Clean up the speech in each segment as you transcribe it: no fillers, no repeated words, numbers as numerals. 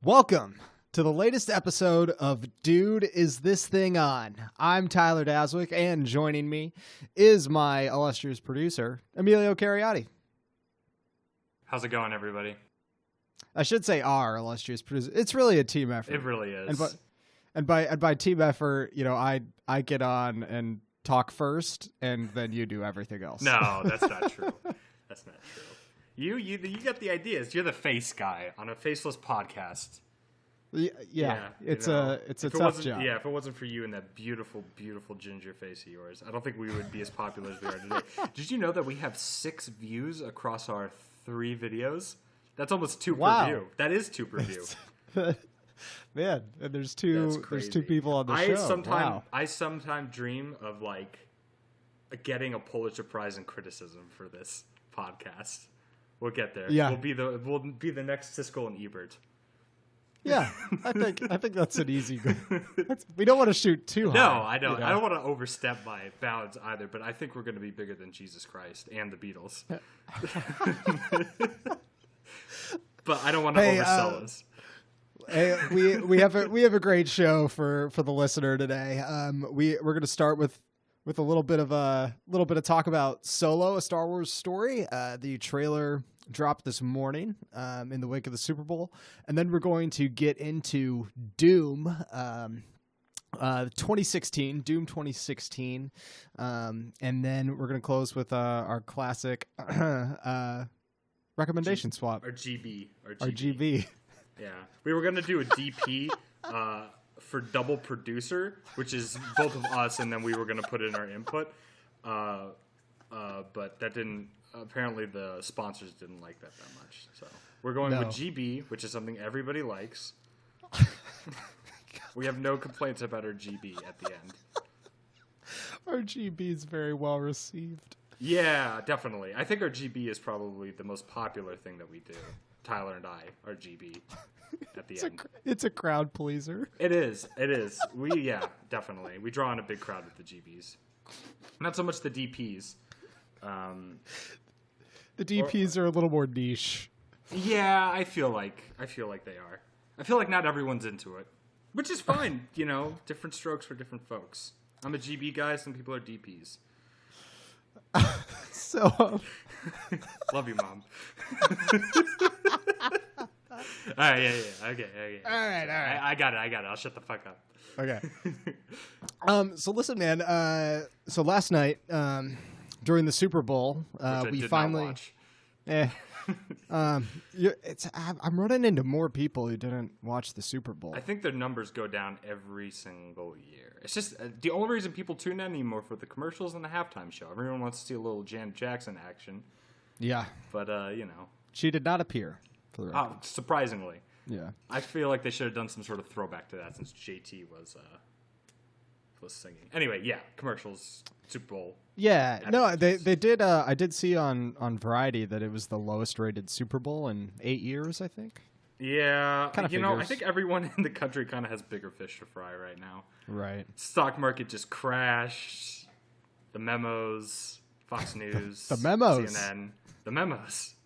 Welcome to the latest episode of Dude, Is This Thing On? I'm Tyler Daswick, and joining me is my illustrious producer, Emilio Cariotti. How's it going, everybody? I should say our illustrious producer. It's really a team effort. It really is. And by team effort, you know, I get on and talk first, and then you do everything else. No, that's not true. That's not true. You got the ideas. You're the face guy on a faceless podcast. Yeah, it's a tough job. Yeah, if it wasn't for you and that beautiful, beautiful ginger face of yours, I don't think we would be as popular as we are today. Did you know that we have 6 views across our 3 videos? That's almost 2 per view. That is 2 per view. Man, and there's two people on the show. I sometimes dream of like getting a Pulitzer Prize in criticism for this podcast. We'll get there. Yeah. We'll be the next Siskel and Ebert. Yeah, I think that's an easy goal. We don't want to shoot too high. No, I don't. You know? I don't want to overstep my bounds either, but I think we're going to be bigger than Jesus Christ and the Beatles. But I don't want to oversell us. Hey, we have a great show for the listener today. We're going to start with a little bit of talk about Solo, a Star Wars story. The trailer dropped this morning in the wake of the Super Bowl, and then we're going to get into Doom 2016, and then we're going to close with our classic recommendation swap. Our GB. Yeah, we were going to do a DP for double producer, which is both of us, and then we were going to put in our input. But that didn't. Apparently, the sponsors didn't like that much. So we're going with GB, which is something everybody likes. We have no complaints about our GB at the end. Our GB is very well received. Yeah, definitely. I think our GB is probably the most popular thing that we do. Tyler and I, our GB, at the end. It's a crowd pleaser. It is. Definitely. We draw in a big crowd with the GBs. Not so much the DPs. The DPs are a little more niche. Yeah, I feel like they are. I feel like not everyone's into it, which is fine. You know, different strokes for different folks. I'm a GB guy. Some people are DPs. So, love you, Mom. All right, yeah. Okay. All right. I got it. I'll shut the fuck up. Okay. So listen, man. So last night, during the Super Bowl, we finally. Not watch. I'm running into more people who didn't watch the Super Bowl. I think their numbers go down every single year. It's just the only reason people tune in anymore for the commercials and the halftime show. Everyone wants to see a little Janet Jackson action. Yeah. But, you know. She did not appear, for the record. Surprisingly. Yeah. I feel like they should have done some sort of throwback to that since JT was singing. Anyway, yeah, commercials, Super Bowl. Yeah, no, they did. I did see on Variety that it was the lowest rated Super Bowl in 8 years, I think. Yeah, kind of I think everyone in the country kind of has bigger fish to fry right now. Right. Stock market just crashed. The memos, Fox News, the memos, CNN, the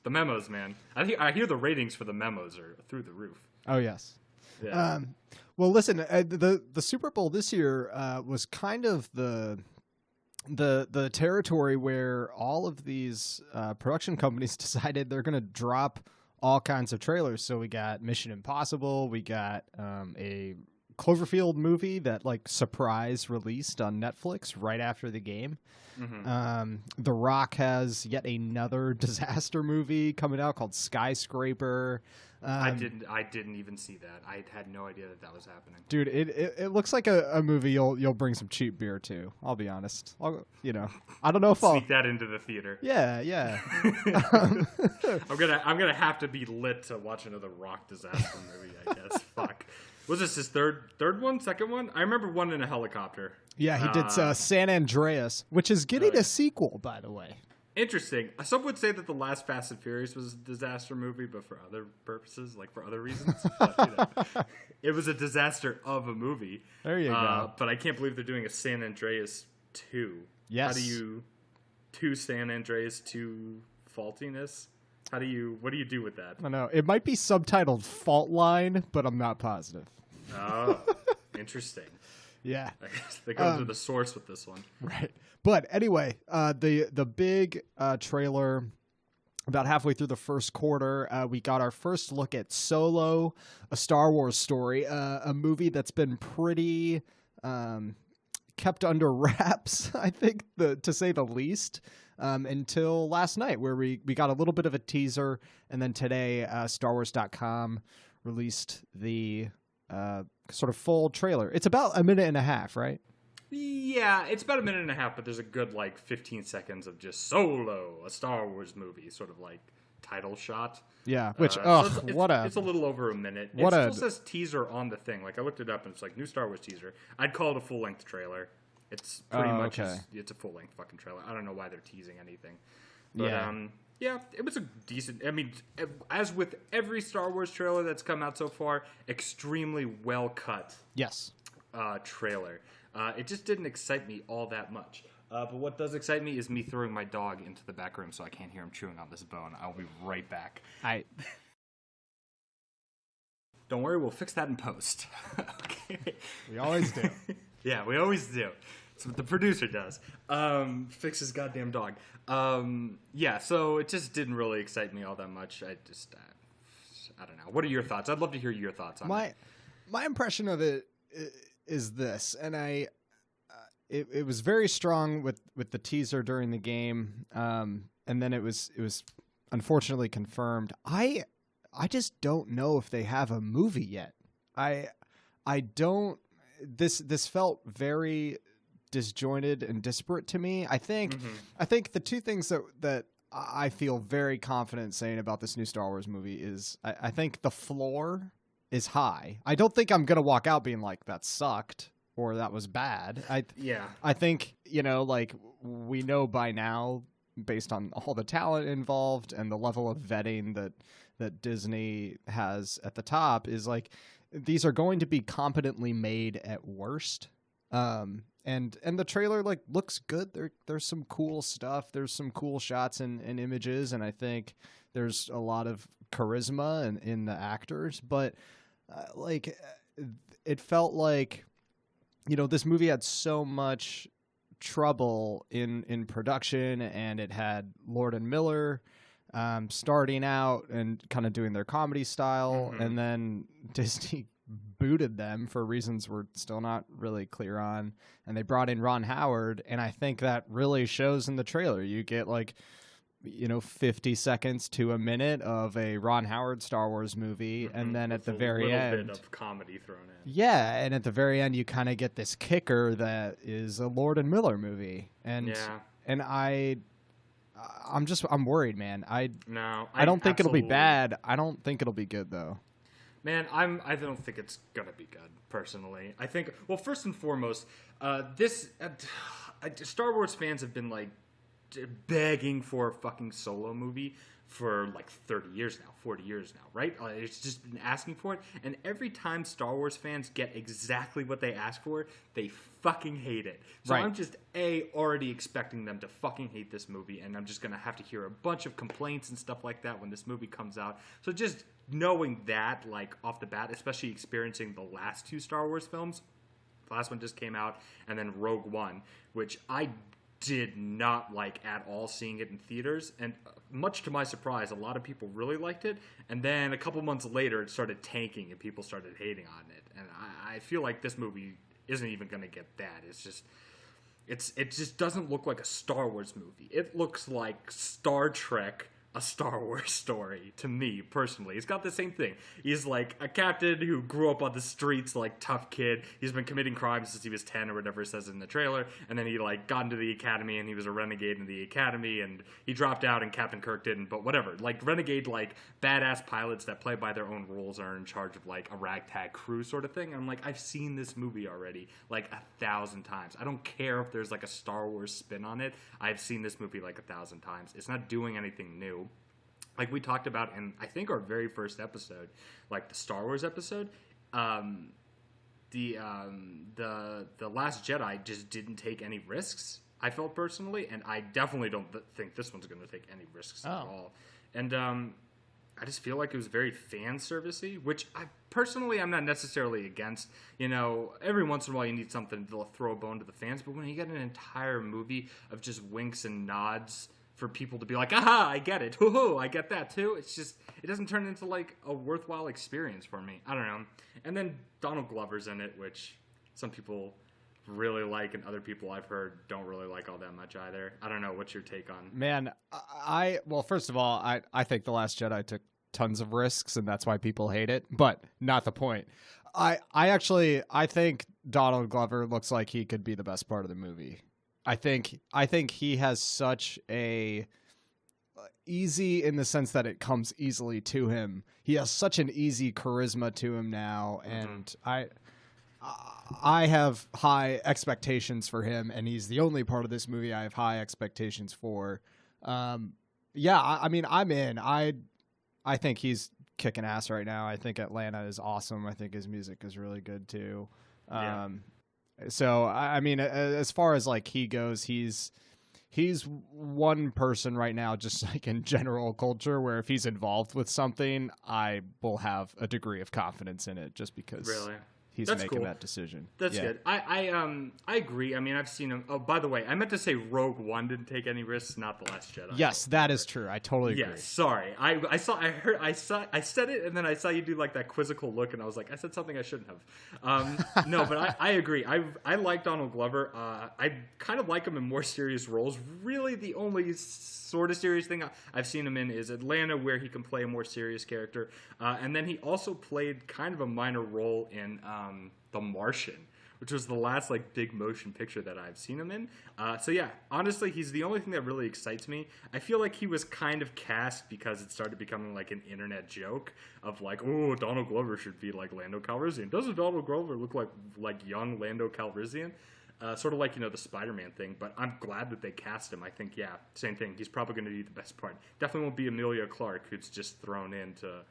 memos, man. I hear the ratings for the memos are through the roof. Oh yes. Yeah. Well, listen, the Super Bowl this year was kind of the territory where all of these production companies decided they're going to drop all kinds of trailers. So we got Mission Impossible, we got a Cloverfield movie that like surprise released on Netflix right after the game. Mm-hmm. The Rock has yet another disaster movie coming out called Skyscraper. I didn't even see that. I had no idea that was happening. Dude, it looks like a movie you'll bring some cheap beer to. I'll be honest. I don't know if I'll sneak that into the theater. Yeah. I'm gonna have to be lit to watch another Rock disaster movie. I guess. Fuck. Was this his third one, second one? I remember one in a helicopter. Yeah, he did San Andreas, which is getting a sequel, by the way. Interesting. Some would say that the last Fast and Furious was a disaster movie, but for other purposes, like for other reasons. But, it was a disaster of a movie. There you go. But I can't believe they're doing a San Andreas 2. Yes. How do you... 2 San Andreas 2 faultiness? What do you do with that? I don't know. It might be subtitled Fault Line, but I'm not positive. Oh, interesting. Yeah. I guess they go to the source with this one. Right. But anyway, the big trailer, about halfway through the first quarter, we got our first look at Solo, a Star Wars story, a movie that's been pretty kept under wraps, I think, to say the least, until last night, where we got a little bit of a teaser, and then today, StarWars.com released the sort of full trailer. It's about a minute and a half, right? Yeah, it's about a minute and a half, but there's a good 15 seconds of just Solo, a Star Wars movie, sort of title shot. Yeah, which it's a little over a minute. It still says teaser on the thing. I looked it up and it's new Star Wars teaser. I'd call it a full length trailer. It's pretty much it's a full length fucking trailer. I don't know why they're teasing anything. But yeah, it was a decent. I mean, as with every Star Wars trailer that's come out so far, extremely well cut. Yes. Trailer. It just didn't excite me all that much. But what does excite me is me throwing my dog into the back room so I can't hear him chewing on this bone. I'll be right back. Don't worry, we'll fix that in post. Okay. We always do. Yeah, we always do. That's what the producer does. Fix his goddamn dog. Yeah, so it just didn't really excite me all that much. I don't know. What are your thoughts? I'd love to hear your thoughts on it. My impression of it is this, and it was very strong with the teaser during the game, and then it was unfortunately confirmed. I just don't know if they have a movie yet. I don't. This felt very disjointed and disparate to me. I think the two things that I feel very confident saying about this new Star Wars movie is I think the floor is high. I don't think I'm gonna walk out being like, that sucked or that was bad. I think, we know by now, based on all the talent involved and the level of vetting that Disney has at the top, is these are going to be competently made at worst. And the trailer looks good. There's some cool stuff. There's some cool shots and images, and I think there's a lot of charisma in the actors. But it felt like, this movie had so much trouble in production, and it had Lord and Miller starting out and kind of doing their comedy style, and then Disney booted them for reasons we're still not really clear on, and they brought in Ron Howard, and I think that really shows in the trailer. You get 50 seconds to a minute of a Ron Howard Star Wars movie, and then at the very end, a little bit of comedy thrown in. Yeah, and at the very end, you kind of get this kicker that is a Lord and Miller movie, and I'm worried, man. I don't think it'll be bad. I don't think it'll be good though. Man, I don't think it's gonna be good, personally. I think, well, first and foremost, Star Wars fans have been begging for a fucking Solo movie for 30 years now, 40 years now, right? It's just been asking for it, and every time Star Wars fans get exactly what they ask for, they fucking hate it. So I'm just already expecting them to fucking hate this movie, and I'm just gonna have to hear a bunch of complaints and stuff like that when this movie comes out. So just knowing that off the bat, especially experiencing the last two Star Wars films, the last one just came out, and then Rogue One, which I did not like at all seeing it in theaters, and much to my surprise, a lot of people really liked it, and then a couple months later it started tanking and people started hating on it, and I feel like this movie isn't even going to get that. It just doesn't look like a Star Wars movie. It looks like Star Trek, a Star Wars story, to me, personally. It's got the same thing. He's a captain who grew up on the streets, tough kid. He's been committing crimes since he was 10 or whatever it says in the trailer, and then he, got into the academy, and he was a renegade in the academy, and he dropped out, and Captain Kirk didn't, but whatever. Renegade, badass pilots that play by their own rules are in charge of, a ragtag crew sort of thing. And I'm I've seen this movie already, 1,000 times. I don't care if there's, a Star Wars spin on it. I've seen this movie, 1,000 times. It's not doing anything new. We talked about in, I think, our very first episode, the Star Wars episode, the Last Jedi just didn't take any risks, I felt personally, and I definitely don't think this one's going to take any risks at all. And I just feel like it was very fan servicey, which I'm not necessarily against. You know, every once in a while you need something to throw a bone to the fans, but when you get an entire movie of just winks and nods for people to be like, aha, I get it, hoo-hoo, I get that too, it doesn't turn into like a worthwhile experience for me. I don't know. And then Donald Glover's in it, which some people really like, and other people I've heard don't really like all that much either. I don't know. What's your take on? Man, well, first of all, I think The Last Jedi took tons of risks, and that's why people hate it, but not the point. I think Donald Glover looks like he could be the best part of the movie. I think he has such a easy, in the sense that it comes easily to him. He has such an easy charisma to him now, and I have high expectations for him, and he's the only part of this movie I have high expectations for. Yeah, I mean, I'm in. I think he's kicking ass right now. I think Atlanta is awesome. I think his music is really good too. Yeah. So I mean, as far as like he goes, he's one person right now, just like in general culture, where if he's involved with something, I will have a degree of confidence in it, just because he's making that decision. That's good. I agree. I mean, I've seen him. Oh, by the way, I meant to say Rogue One didn't take any risks, not The Last Jedi. Yes, that is true. I totally agree. Yes, sorry. I said it, and then I saw you do like that quizzical look, and I was like, I said something I shouldn't have. No, but I agree. I like Donald Glover. I kind of like him in more serious roles. Really, the only sort of serious thing I've seen him in is Atlanta, where he can play a more serious character. And then he also played kind of a minor role in The Martian, which was the last like big motion picture that I've seen him in. So yeah, honestly, he's the only thing that really excites me. I feel like he was kind of cast because it started becoming like an internet joke of like, oh, Donald Glover should be like Lando Calrissian. Doesn't Donald Glover look like young Lando Calrissian? Sort of like, you know, the Spider-Man thing, but I'm glad that they cast him. I think, yeah, same thing. He's probably going to be the best part. Definitely won't be Emilia Clarke, who's just thrown in to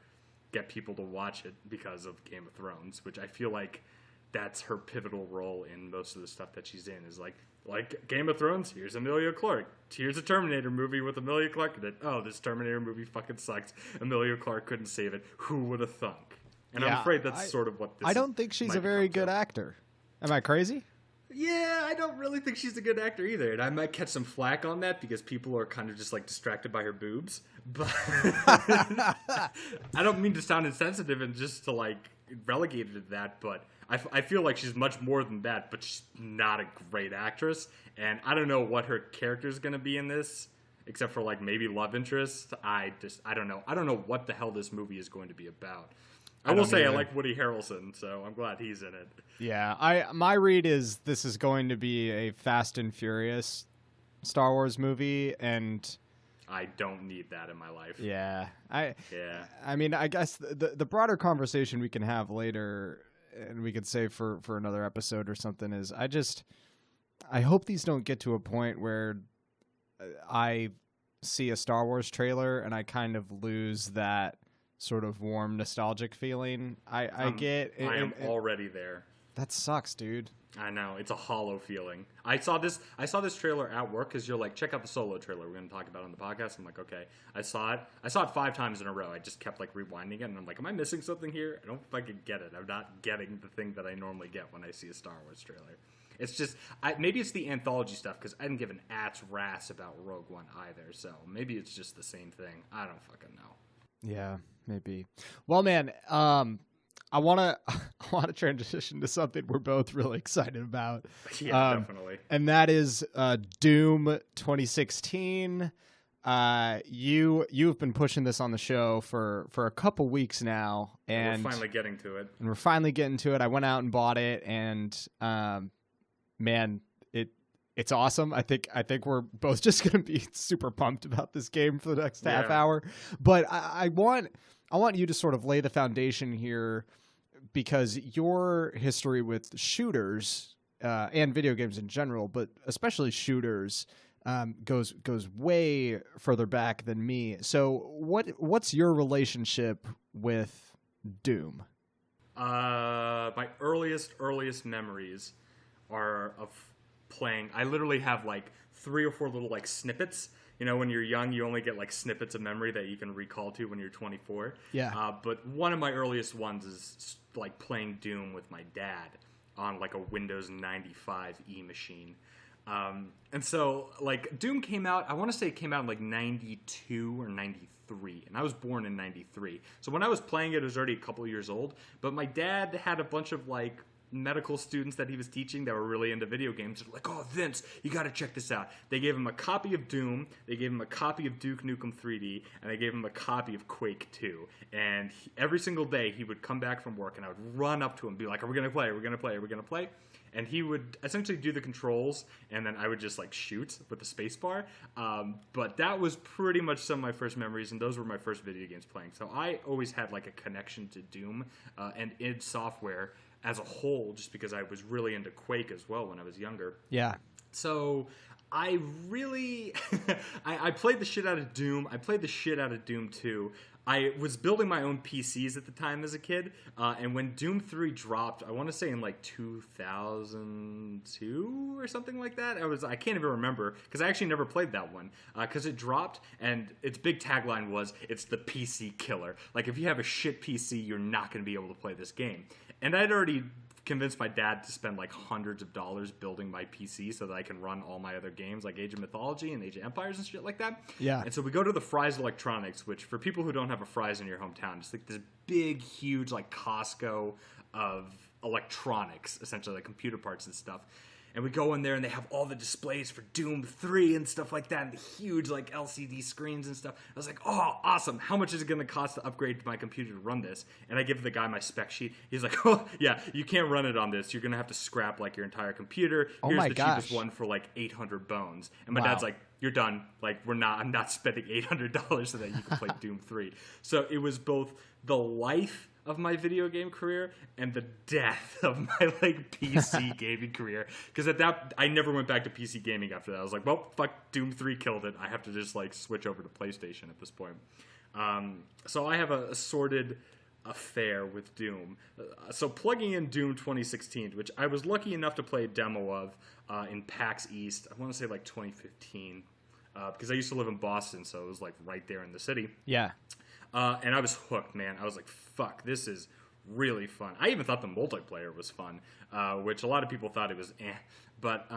get people to watch it because of Game of Thrones, which I feel like that's her pivotal role in most of the stuff that she's in, is like Game of Thrones, here's Emilia Clarke. Here's a Terminator movie with Emilia Clarke in it. Oh, this Terminator movie fucking sucks. Emilia Clarke couldn't save it. Who would have thunk? And yeah, I'm afraid that's sort of what this I don't think she's a very good actor. Am I crazy? Yeah, I don't really think she's a good actor either, and I might catch some flack on that because people are kind of just like distracted by her boobs. But I don't mean to sound insensitive and just to like relegate it to that, but I feel like she's much more than that, but she's not a great actress, and I don't know what her character is going to be in this, except for like maybe love interest. I don't know. I don't know what the hell this movie is going to be about. I will say I like Woody Harrelson, so I'm glad he's in it. Yeah, my read is this is going to be a Fast and Furious Star Wars movie, and I don't need that in my life. Yeah, I mean, I guess the broader conversation we can have later, and we could save for another episode or something, is I hope these don't get to a point where I see a Star Wars trailer and I kind of lose that sort of warm, nostalgic feeling. I am already there. That sucks, dude. I know, it's a hollow feeling. I saw this trailer at work because you're like, check out the Solo trailer we're going to talk about on the podcast. I'm like, okay. I saw it 5 times in a row. I just kept like rewinding it, and I'm like, am I missing something here? I don't fucking get it. I'm not getting the thing that I normally get when I see a Star Wars trailer. It's just, maybe it's the anthology stuff, because I didn't give an at's ras about Rogue One either, so maybe it's just the same thing. I don't fucking know. Yeah, maybe. Well, man, I want to transition to something we're both really excited about. Yeah, definitely. And that is Doom 2016. You've been pushing this on the show for a couple weeks now, and we're finally getting to it. I went out and bought it, and man, it's awesome. I think we're both just going to be super pumped about this game for the next half hour. But I want you to sort of lay the foundation here, because your history with shooters and video games in general, but especially shooters, goes way further back than me. So what's your relationship with Doom? My earliest memories are of playing. I literally have like 3 or 4 little like snippets, You know, when you're young, you only get like snippets of memory that you can recall to when you're 24. Yeah. But one of my earliest ones is like playing Doom with my dad on like a Windows 95 machine. And so like Doom came out, I want to say it came out in like 92 or 93, and I was born in 93. So when I was playing it, it was already a couple of years old, but my dad had a bunch of like medical students that he was teaching that were really into video games. They're like, oh, Vince, you got to check this out. They gave him a copy of Doom, they gave him a copy of Duke Nukem 3D, and they gave him a copy of Quake 2. And every single day he would come back from work, and I would run up to him and be like, are we going to play? Are we going to play? Are we going to play? And he would essentially do the controls, and then I would just like shoot with the space bar. But that was pretty much some of my first memories, and those were my first video games playing. So I always had like a connection to Doom and id Software as a whole, just because I was really into Quake as well when I was younger. Yeah. So I really, I played the shit out of Doom. I played the shit out of Doom 2. I was building my own PCs at the time as a kid, and when Doom 3 dropped, I want to say in like 2002 or something like that. I can't even remember, because I actually never played that one, because it dropped, and its big tagline was, it's the PC killer. Like, if you have a shit PC, you're not going to be able to play this game. And I'd already convinced my dad to spend like hundreds of dollars building my PC so that I can run all my other games like Age of Mythology and Age of Empires and shit like that. Yeah. And so we go to the Fry's Electronics, which for people who don't have a Fry's in your hometown, it's like this big, huge like Costco of electronics, essentially like computer parts and stuff. And we go in there, and they have all the displays for Doom 3 and stuff like that, and the huge like LCD screens and stuff. I was like, oh, awesome. How much is it going to cost to upgrade my computer to run this? And I give the guy my spec sheet. He's like, oh, yeah, you can't run it on this. You're going to have to scrap like your entire computer. Here's the cheapest one for like 800 bones. And my dad's like, you're done. Like, I'm not spending $800 so that you can play Doom 3. So it was both the life of my video game career and the death of my like PC gaming career, because at that I never went back to PC gaming after that. I was like, well, fuck, Doom 3 killed it. I have to just like switch over to PlayStation at this point. So I have a sordid affair with Doom. So plugging in Doom 2016, which I was lucky enough to play a demo of in PAX East, I want to say like 2015, because I used to live in Boston, so it was like right there in the city. Yeah. And I was hooked, man. I was like, fuck, this is really fun. I even thought the multiplayer was fun, which a lot of people thought it was eh. But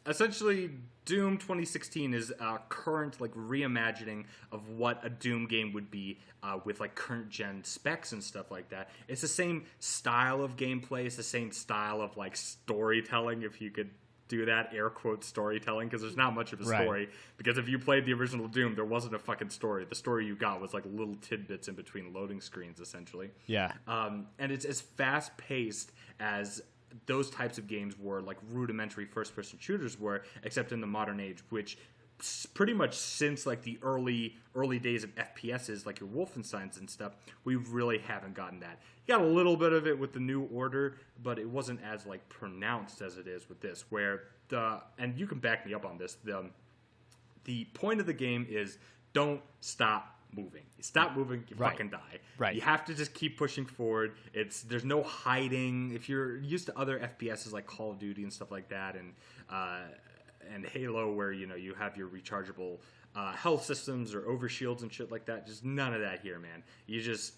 essentially, Doom 2016 is a current like reimagining of what a Doom game would be with like current gen specs and stuff like that. It's the same style of gameplay. It's the same style of like storytelling, if you could do that, air quote storytelling, because there's not much of a story. Right. Because if you played the original Doom, there wasn't a fucking story. The story you got was like little tidbits in between loading screens, essentially. Yeah. And it's as fast paced as those types of games were, like rudimentary first person shooters were, except in the modern age, which pretty much since like the early days of FPSs, like your Wolfensteins and stuff, we really haven't gotten that. You got a little bit of it with the New Order, but it wasn't as like pronounced as it is with this, where and you can back me up on this, the point of the game is don't stop moving. You stop moving, you fucking die. Right. You have to just keep pushing forward. There's no hiding. If you're used to other FPSs like Call of Duty and stuff like that, and Halo, where you have your rechargeable health systems or overshields and shit like that, just none of that here, man. You just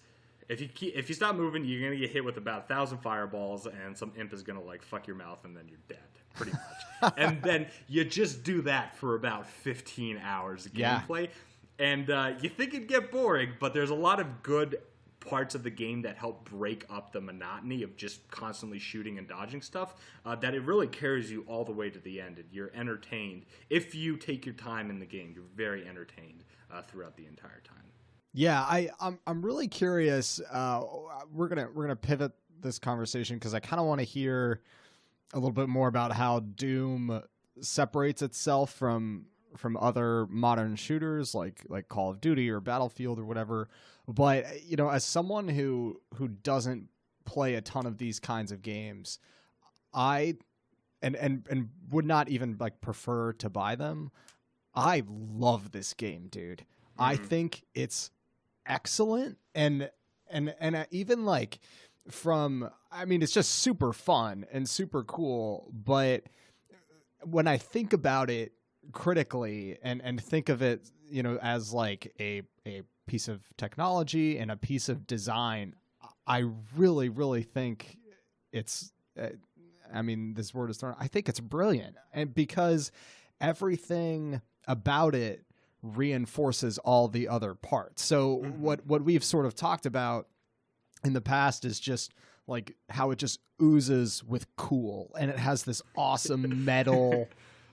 if you stop moving, you're gonna get hit with about 1,000 fireballs, and some imp is gonna like fuck your mouth, and then you're dead, pretty much. And then you just do that for about 15 hours of gameplay, and you think it'd get boring, but there's a lot of good parts of the game that help break up the monotony of just constantly shooting and dodging stuff, that it really carries you all the way to the end, and you're entertained. If you take your time in the game, you're very entertained throughout the entire time. Yeah, I'm really curious. We're gonna pivot this conversation because I kind of want to hear a little bit more about how Doom separates itself from other modern shooters like Call of Duty or Battlefield or whatever. But as someone who doesn't play a ton of these kinds of games, I and would not even like prefer to buy them. I love this game, dude. I think it's excellent, and even like it's just super fun and super cool, but when I think about it, critically and think of it, as like a piece of technology and a piece of design, I really, really think it's, this word is thrown. I think it's brilliant. And because everything about it reinforces all the other parts. So what we've sort of talked about in the past is just like how it just oozes with cool, and it has this awesome metal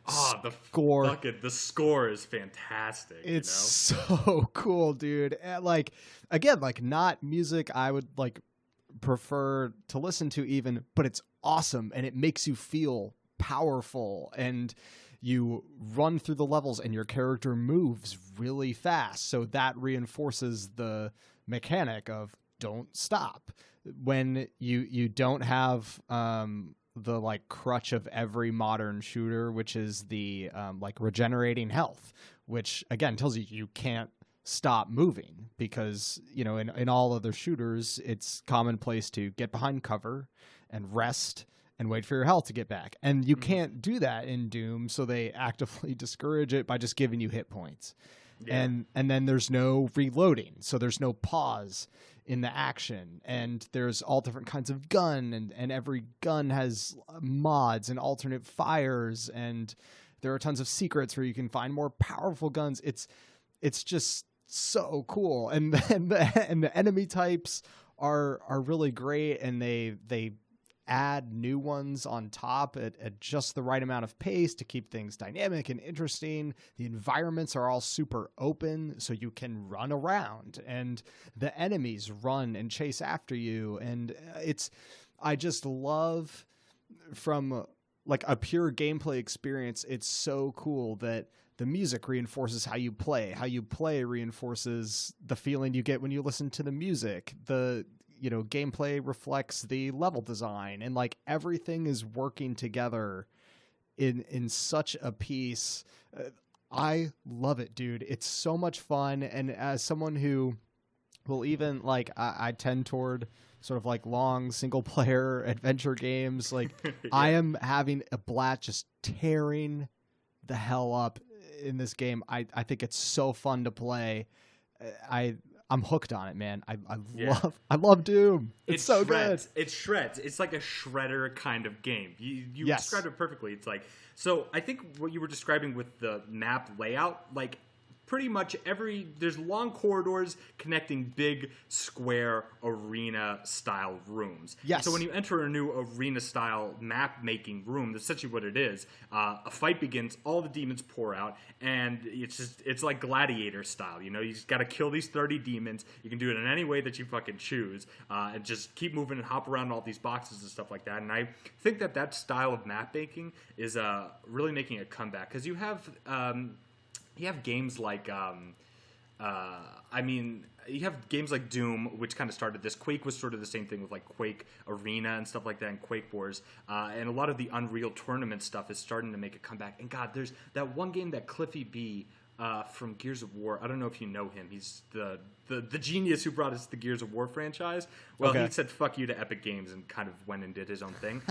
score. The score is fantastic. It's so cool, dude. And like, again, like not music I would like prefer to listen to even, but it's awesome and it makes you feel powerful, and you run through the levels and your character moves really fast. So that reinforces the mechanic of don't stop. When you don't have the like crutch of every modern shooter, which is the like regenerating health, which again tells you can't stop moving, because in all other shooters it's commonplace to get behind cover and rest and wait for your health to get back, and you can't do that in Doom, so they actively discourage it by just giving you hit points. And then there's no reloading, so there's no pause in the action, and there's all different kinds of gun, and every gun has mods and alternate fires, and there are tons of secrets where you can find more powerful guns. It's just so cool, and the enemy types are really great, and they add new ones on top at just the right amount of pace to keep things dynamic and interesting. The environments are all super open, so you can run around, and the enemies run and chase after you. And I just love, from like a pure gameplay experience, it's so cool that the music reinforces how you play. How you play reinforces the feeling you get when you listen to the music. The gameplay reflects the level design, and like everything is working together in such a piece. I love it, dude. It's so much fun. And as someone who will even like, I tend toward sort of like long single player adventure games. Like I am having a blast just tearing the hell up in this game. I think it's so fun to play. I'm hooked on it, man. I love Doom. It's so good. It shreds. It's like a shredder kind of game. You described it perfectly. It's like, so I think what you were describing with the map layout, like pretty much there's long corridors connecting big square arena style rooms. Yes. So when you enter a new arena style map making room, that's essentially what it is. A fight begins, all the demons pour out, and it's like gladiator style. You just got to kill these 30 demons. You can do it in any way that you fucking choose, and just keep moving and hop around all these boxes and stuff like that. And I think that style of map making is really making a comeback, because you have games like, you have games like Doom, which kind of started this. Quake was sort of the same thing with like Quake Arena and stuff like that, and Quake Wars. And a lot of the Unreal Tournament stuff is starting to make a comeback. And God, there's that one game that Cliffy B from Gears of War. I don't know if you know him. He's the genius who brought us the Gears of War franchise. Well, He said fuck you to Epic Games and kind of went and did his own thing.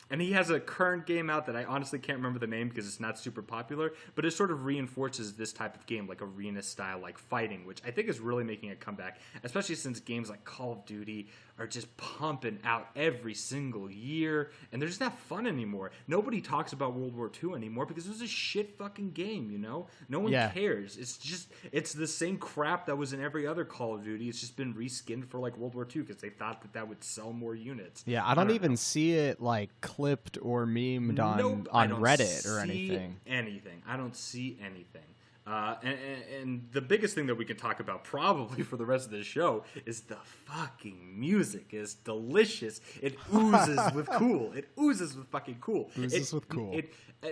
And he has a current game out that I honestly can't remember the name because it's not super popular, but it sort of reinforces this type of game, like arena style, like fighting, which I think is really making a comeback, especially since games like Call of Duty are just pumping out every single year, and they're just not fun anymore. Nobody talks about World War II anymore because it was a shit fucking game, No one cares. It's the same crap that was in every other Call of Duty. It's just been reskinned for like World War II because they thought that would sell more units. Yeah, I don't even see it like clipped or memed on Reddit or anything. I don't see anything. And the biggest thing that we can talk about probably for the rest of this show is the fucking music is delicious. It oozes with cool. It oozes with fucking cool.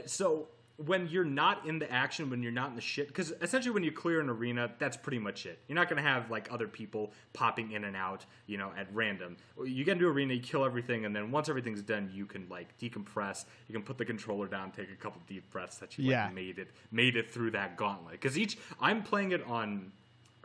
So when you're not in the action, when you're not in the shit, because essentially when you clear an arena, that's pretty much it. You're not going to have like other people popping in and out, at random. You get into an arena, you kill everything, and then once everything's done, you can like decompress. You can put the controller down, take a couple deep breaths that you made it through that gauntlet. Because I'm playing it on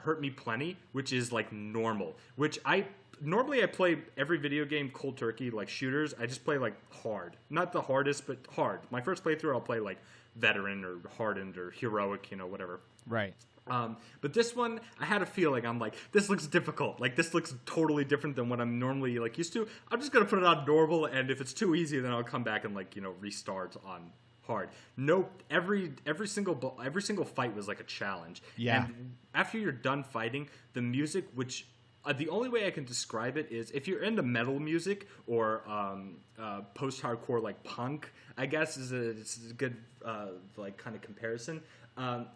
Hurt Me Plenty, which is like normal, which I normally I play every video game cold turkey, like shooters. I just play like hard, not the hardest, but hard. My first playthrough, I'll play like veteran or hardened or heroic, whatever. Right. But this one, I had a feeling. I'm like, this looks difficult. Like, this looks totally different than what I'm normally like used to. I'm just gonna put it on normal, and if it's too easy, then I'll come back and like restart on hard. Nope. Every single fight was like a challenge. Yeah. And after you're done fighting, the music, which the only way I can describe it is if you're into metal music or post-hardcore like punk, I guess it's a good like kind of comparison.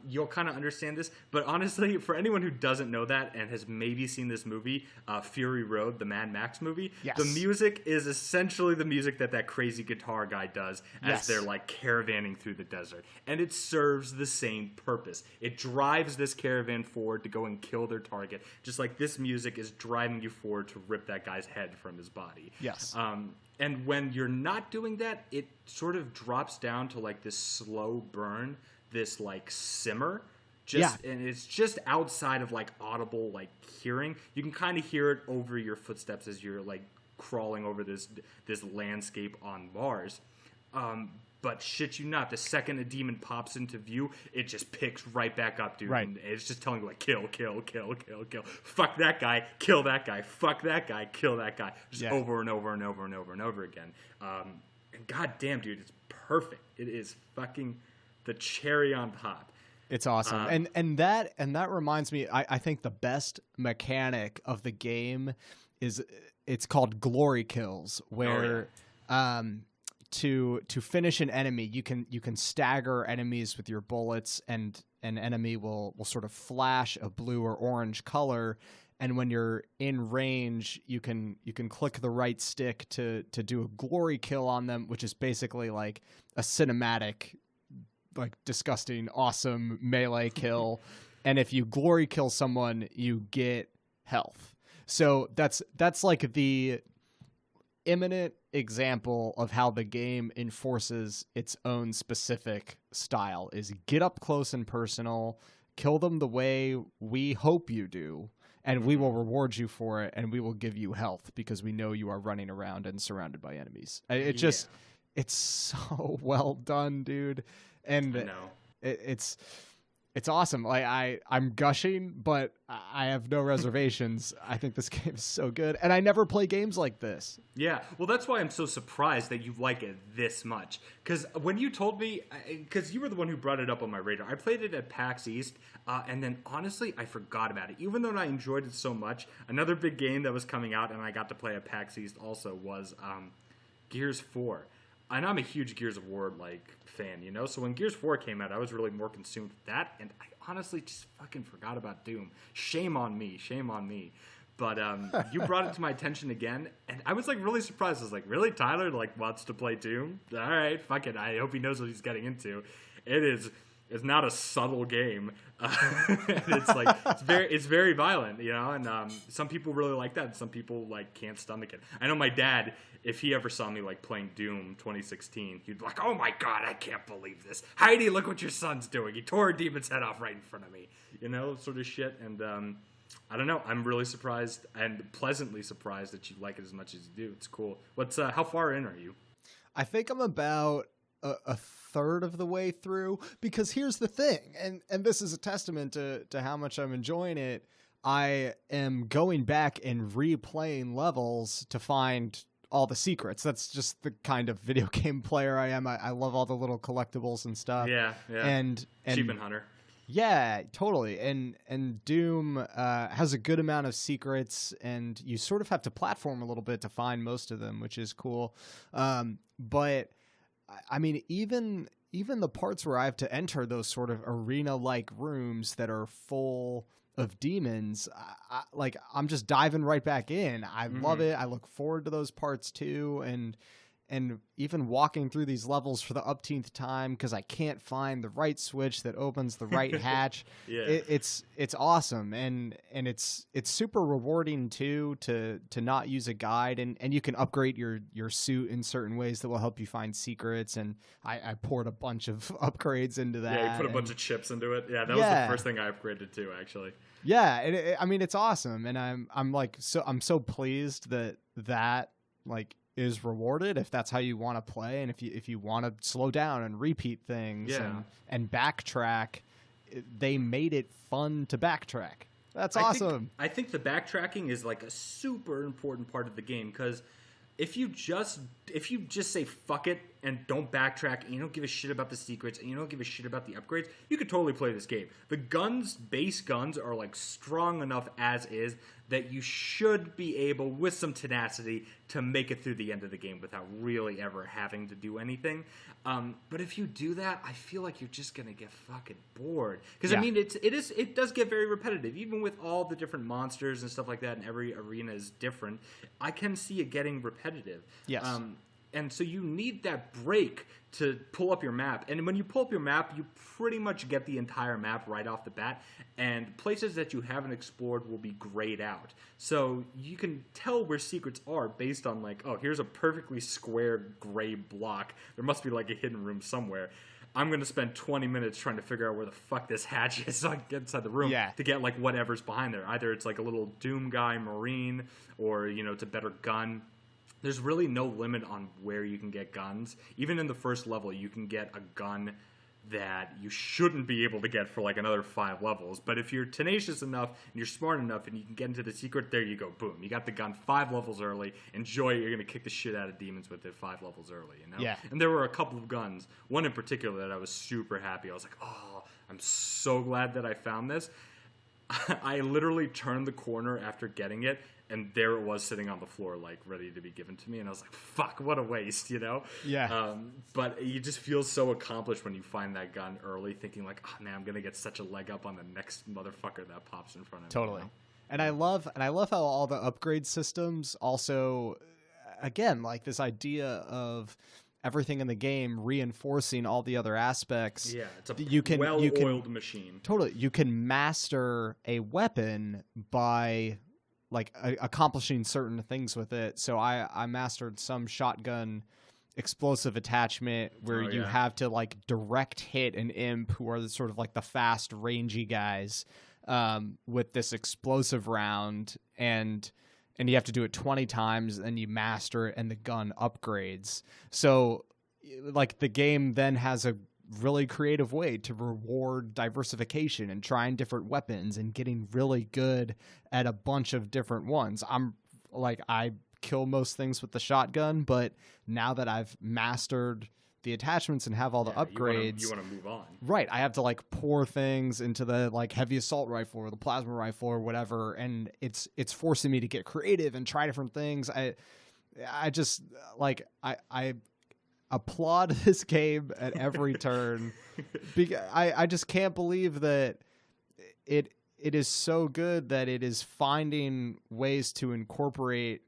You'll kind of understand this, but honestly, for anyone who doesn't know that and has maybe seen this movie, Fury Road, the Mad Max movie, yes. The music is essentially the music that crazy guitar guy does as yes. they're like caravanning through the desert, and it serves the same purpose. It drives this caravan forward to go and kill their target, just like this music is driving you forward to rip that guy's head from his body. Yes. And when you're not doing that, it sort of drops down to like this slow burn, this like simmer, and it's just outside of like audible like hearing. You can kind of hear it over your footsteps as you're like crawling over this landscape on Mars. But shit you not, the second a demon pops into view, it just picks right back up, dude. Right. And it's just telling you like kill, kill, kill, kill, kill. Fuck that guy, kill that guy. Fuck that guy, kill that guy. Just over and over and over and over and over again. And goddamn, dude, it's perfect. It is fucking the cherry on top. It's awesome. And that reminds me, I think the best mechanic of the game is it's called glory kills, where to finish an enemy, you can stagger enemies with your bullets, and an enemy will sort of flash a blue or orange color. And when you're in range, you can click the right stick to do a glory kill on them, which is basically like a cinematic, like disgusting, awesome melee kill. And if you glory kill someone, you get health. So that's like the imminent example of how the game enforces its own specific style: is get up close and personal, kill them the way we hope you do, and we will reward you for it, and we will give you health because we know you are running around and surrounded by enemies. It's so well done, dude. And I know. It's awesome. Like I'm gushing, but I have no reservations. I think this game is so good, and I never play games like this. Yeah, well, that's why I'm so surprised that you like it this much. Because when you told me, because you were the one who brought it up on my radar, I played it at PAX East, and then honestly, I forgot about it. Even though I enjoyed it so much, another big game that was coming out, and I got to play at PAX East also was Gears 4. And I'm a huge Gears of War fan, So when Gears 4 came out, I was really more consumed with that, and I honestly just fucking forgot about Doom. Shame on me. But you brought it to my attention again, and I was really surprised. I was like, really, Tyler wants to play Doom? All right, fuck it. I hope he knows what he's getting into. It's not a subtle game. It's very violent, and some people really like that, and some people can't stomach it. I know my dad, if he ever saw me playing Doom 2016, he'd be like, "Oh my god, I can't believe this. Heidi, look what your son's doing. He tore a demon's head off right in front of me." Sort of shit. And I don't know. I'm really surprised and pleasantly surprised that you like it as much as you do. It's cool. How far in are you? I think I'm about a third of the way through, because here's the thing, and this is a testament to how much I'm enjoying it. I am going back and replaying levels to find all the secrets. That's just the kind of video game player I am. I love all the little collectibles and stuff. Yeah. And Achievement hunter. Yeah, totally. And Doom has a good amount of secrets, and you sort of have to platform a little bit to find most of them, which is cool. But I mean, even the parts where I have to enter those sort of arena-like rooms that are full of demons, I'm just diving right back in. I love it. I look forward to those parts too, and and even walking through these levels for the upteenth time because I can't find the right switch that opens the right hatch. Yeah. It's awesome, and it's super rewarding too to not use a guide, and you can upgrade your suit in certain ways that will help you find secrets. And I poured a bunch of upgrades into that. Yeah, you put a bunch of chips into it. Yeah, that was the first thing I upgraded too, actually. Yeah, I mean, it's awesome, and I'm so pleased that like is rewarded if that's how you want to play, and if you want to slow down and repeat things and backtrack, they made it fun to backtrack. That's awesome. I think the backtracking is like a super important part of the game, because if you just say fuck it and don't backtrack, and you don't give a shit about the secrets, and you don't give a shit about the upgrades, you could totally play this game. The base guns are like strong enough as is that you should be able, with some tenacity, to make it through the end of the game without really ever having to do anything. But if you do that, I feel like you're just gonna get fucking bored. Because I mean, it does get very repetitive, even with all the different monsters and stuff like that, and every arena is different. I can see it getting repetitive. Yes. And so you need that break to pull up your map. And when you pull up your map, you pretty much get the entire map right off the bat. And places that you haven't explored will be grayed out. So you can tell where secrets are based on like, oh, here's a perfectly square gray block. There must be like a hidden room somewhere. I'm going to spend 20 minutes trying to figure out where the fuck this hatch is so I can get inside the room to get like whatever's behind there. Either it's like a little Doom guy Marine, or, you know, it's a better gun. There's really no limit on where you can get guns. Even in the first level, you can get a gun that you shouldn't be able to get for like another 5 levels. But if you're tenacious enough and you're smart enough and you can get into the secret, there you go. Boom. You got the gun 5 levels early. Enjoy it. You're going to kick the shit out of demons with it 5 levels early, you know? Yeah. And there were a couple of guns, one in particular that I was super happy. I was like, oh, I'm so glad that I found this. I literally turned the corner after getting it, and there it was sitting on the floor, like, ready to be given to me. And I was like, fuck, what a waste, you know? Yeah. But you just feel so accomplished when you find that gun early, thinking like, oh, man, I'm going to get such a leg up on the next motherfucker that pops in front of me. Totally. You know? And I love how all the upgrade systems also, again, like this idea of everything in the game reinforcing all the other aspects. Yeah, it's a well-oiled machine. Totally. You can master a weapon by like accomplishing certain things with it. So I mastered some shotgun explosive attachment where you have to like direct hit an imp, who are sort of like the fast rangy guys, with this explosive round, and you have to do it 20 times, and you master it, and the gun upgrades. So like the game then has a really creative way to reward diversification and trying different weapons and getting really good at a bunch of different ones. I kill most things with the shotgun, but now that I've mastered the attachments and have all the upgrades, you want to move on. Right. I have to like pour things into the like heavy assault rifle or the plasma rifle or whatever. And it's forcing me to get creative and try different things. I just like, I applaud this game at every turn. I just can't believe that it is so good that it is finding ways to incorporate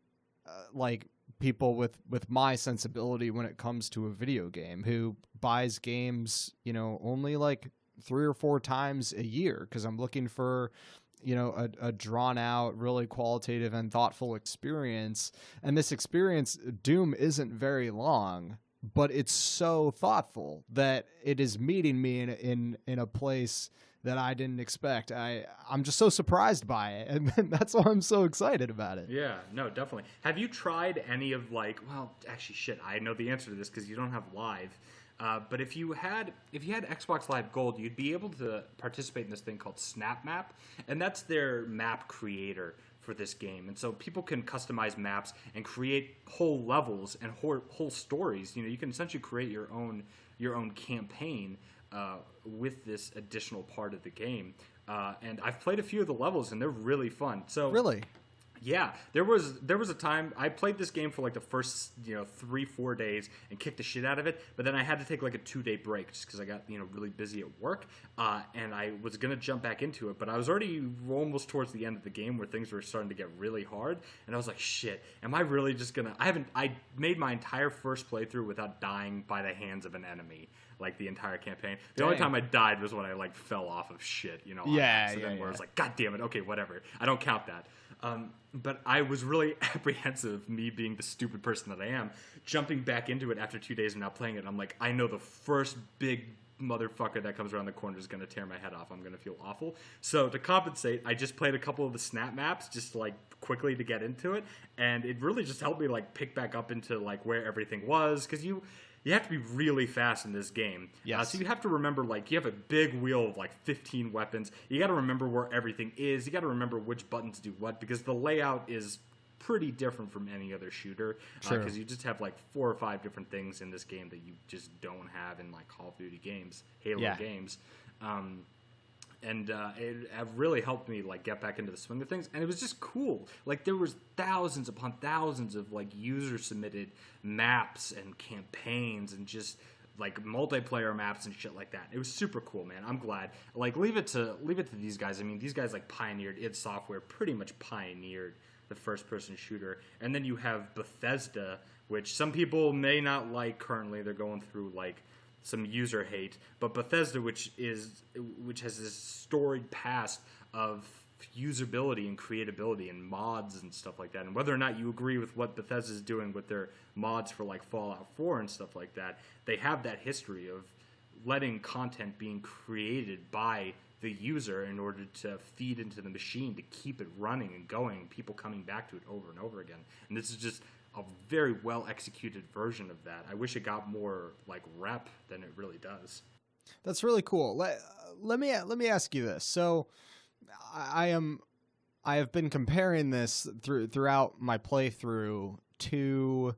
like people with my sensibility when it comes to a video game, who buys games, you know, only like 3 or 4 times a year, because I'm looking for, you know, a drawn out, really qualitative and thoughtful experience. And this experience, Doom, isn't very long, but it's so thoughtful that it is meeting me in a place that I didn't expect. I'm just so surprised by it, and that's why I'm so excited about it. Yeah, no, definitely. Have you tried any of like, well, actually, shit, I know the answer to this because you don't have Live. But if you had Xbox Live Gold, you'd be able to participate in this thing called Snap Map, and that's their map creator for this game. And so people can customize maps and create whole levels and whole stories. You know, you can essentially create your own campaign with this additional part of the game. And I've played a few of the levels, and they're really fun. So really, Yeah, there was a time I played this game for like the first 3-4 days and kicked the shit out of it, but then I had to take like a 2-day break just because I got really busy at work, and I was gonna jump back into it, but I was already almost towards the end of the game where things were starting to get really hard, and I was like, shit, am I really just gonna? I made my entire first playthrough without dying by the hands of an enemy. Like the entire campaign. The only time I died was when I like fell off of shit, on accident, where I was like, God damn it, okay, whatever. I don't count that. But I was really apprehensive, me being the stupid person that I am, jumping back into it after 2 days and not playing it. I'm like, I know the first big motherfucker that comes around the corner is going to tear my head off. I'm going to feel awful. So to compensate, I just played a couple of the snap maps just like quickly to get into it. And it really just helped me like pick back up into like where everything was. Because you have to be really fast in this game. Yes. So you have to remember, like, you have a big wheel of, like, 15 weapons. You got to remember where everything is. You got to remember which buttons do what, because the layout is pretty different from any other shooter. Because you just have, like, 4 or 5 different things in this game that you just don't have in, like, Call of Duty games, Halo games. And it really helped me like get back into the swing of things, and it was just cool. Like there was thousands upon thousands of like user submitted maps and campaigns and just like multiplayer maps and shit like that. It was super cool, man. I'm glad. Like leave it to these guys. I mean, these guys like pioneered id Software, pretty much pioneered the first person shooter. And then you have Bethesda, which some people may not like currently. They're going through like some user hate, but Bethesda, which has this storied past of usability and creatability and mods and stuff like that, and whether or not you agree with what Bethesda's doing with their mods for like Fallout 4 and stuff like that, they have that history of letting content being created by the user in order to feed into the machine to keep it running and going, people coming back to it over and over again. And this is just a very well executed version of that. I wish it got more like rep than it really does. That's really cool. Let me ask you this. So I have been comparing this throughout my playthrough to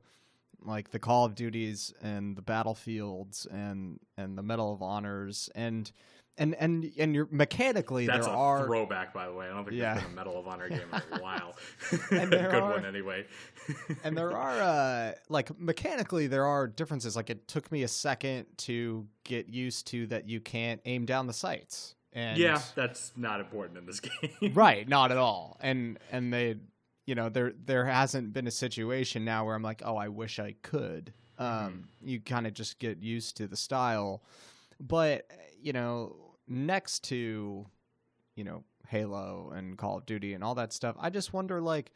like the Call of Duties and the Battlefields and the Medal of Honors and you're mechanically that's there a throwback, by the way. I don't think there's been a Medal of Honor game in a while. And Good one anyway. And there are like mechanically there are differences. Like it took me a second to get used to that you can't aim down the sights. And yeah, that's not important in this game. Right, not at all. And they there hasn't been a situation now where I'm like, oh, I wish I could. You kind of just get used to the style. But next to, Halo and Call of Duty and all that stuff, I just wonder, like,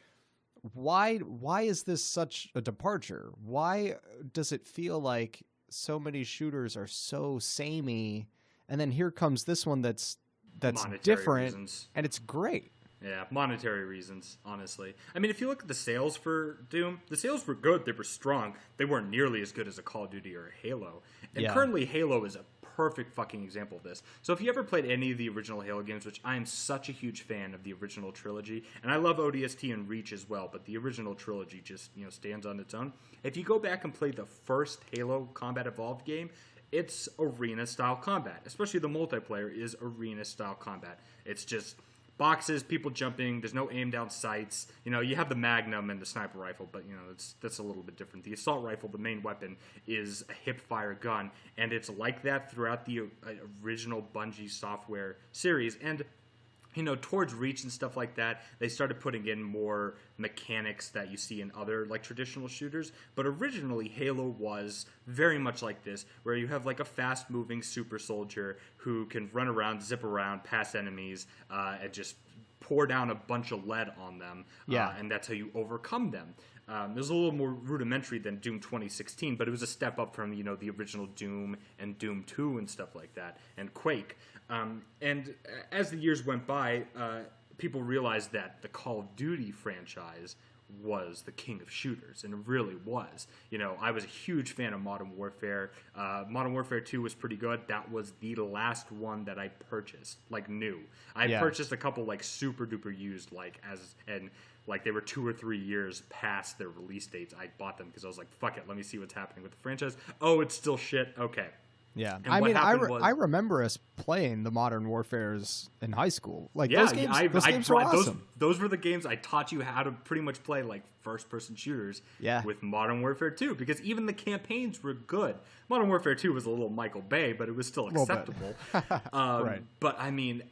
why is this such a departure? Why does it feel like so many shooters are so samey, and then here comes this one that's Monetary different, reasons. And it's great? Yeah, monetary reasons, honestly. I mean, if you look at the sales for Doom, the sales were good. They were strong. They weren't nearly as good as a Call of Duty or a Halo. And currently, Halo is a perfect fucking example of this. So if you ever played any of the original Halo games, which I am such a huge fan of the original trilogy, and I love ODST and Reach as well, but the original trilogy just, stands on its own. If you go back and play the first Halo Combat Evolved game, it's arena-style combat. Especially the multiplayer is arena-style combat. It's just boxes, people jumping, there's no aim down sights. You have the Magnum and the sniper rifle, but that's a little bit different. The assault rifle, the main weapon, is a hip-fire gun, and it's like that throughout the original Bungie software series. And towards Reach and stuff like that, they started putting in more mechanics that you see in other like traditional shooters. But originally, Halo was very much like this, where you have like a fast-moving super soldier who can run around, zip around, past enemies, and just pour down a bunch of lead on them. And that's how you overcome them. It was a little more rudimentary than Doom 2016, but it was a step up from the original Doom and Doom 2 and stuff like that, and Quake. And as the years went by, people realized that the Call of Duty franchise was the king of shooters, and it really was. I was a huge fan of Modern Warfare. Modern Warfare 2 was pretty good. That was the last one that I purchased, like new. I purchased a couple like super duper used, like they were 2 or 3 years past their release dates. I bought them because I was like, fuck it, let me see what's happening with the franchise. Oh, it's still shit. Okay. Yeah, And I what mean, happened was, I remember us playing the Modern Warfares in high school. Like yeah, those games were awesome. Those were the games I taught you how to pretty much play like first-person shooters. Yeah. With Modern Warfare 2, because even the campaigns were good. Modern Warfare 2 was a little Michael Bay, but it was still acceptable. Right. But I mean,